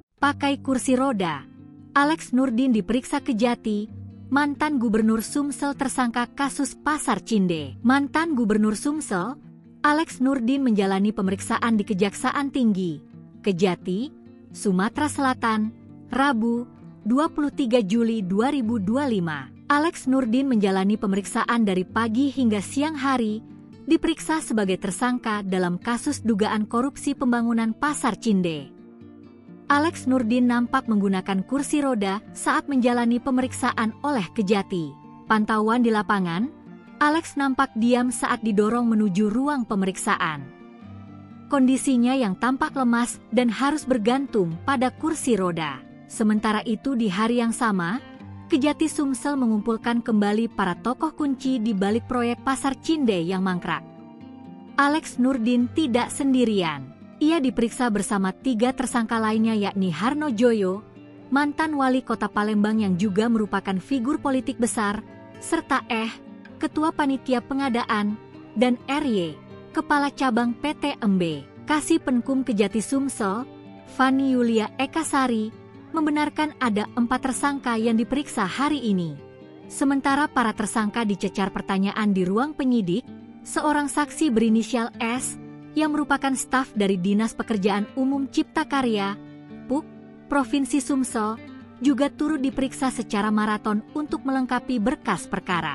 Pakai kursi roda, Alex Nurdin diperiksa Kejati, mantan Gubernur Sumsel tersangka kasus Pasar Cinde. Mantan Gubernur Sumsel, Alex Nurdin menjalani pemeriksaan di Kejaksaan Tinggi, Kejati, Sumatera Selatan, Rabu, 23 Juli 2025. Alex Nurdin menjalani pemeriksaan dari pagi hingga siang hari, diperiksa sebagai tersangka dalam kasus dugaan korupsi pembangunan Pasar Cinde. Alex Nurdin nampak menggunakan kursi roda saat menjalani pemeriksaan oleh Kejati. Pantauan di lapangan, Alex nampak diam saat didorong menuju ruang pemeriksaan. Kondisinya yang tampak lemas dan harus bergantung pada kursi roda. Sementara itu di hari yang sama, Kejati Sumsel mengumpulkan kembali para tokoh kunci di balik proyek Pasar Cinde yang mangkrak. Alex Nurdin tidak sendirian. Ia diperiksa bersama 3 tersangka lainnya yakni Harno Joyo, mantan wali kota Palembang yang juga merupakan figur politik besar, serta Ketua Panitia Pengadaan, dan RY, Kepala Cabang PT Embe. Kasih Penkum Kejati Sumsel, Fani Yulia Ekasari, membenarkan ada 4 tersangka yang diperiksa hari ini. Sementara para tersangka dicecar pertanyaan di ruang penyidik, seorang saksi berinisial S, yang merupakan staf dari Dinas Pekerjaan Umum Cipta Karya, PUK, Provinsi Sumsel, juga turut diperiksa secara maraton untuk melengkapi berkas perkara.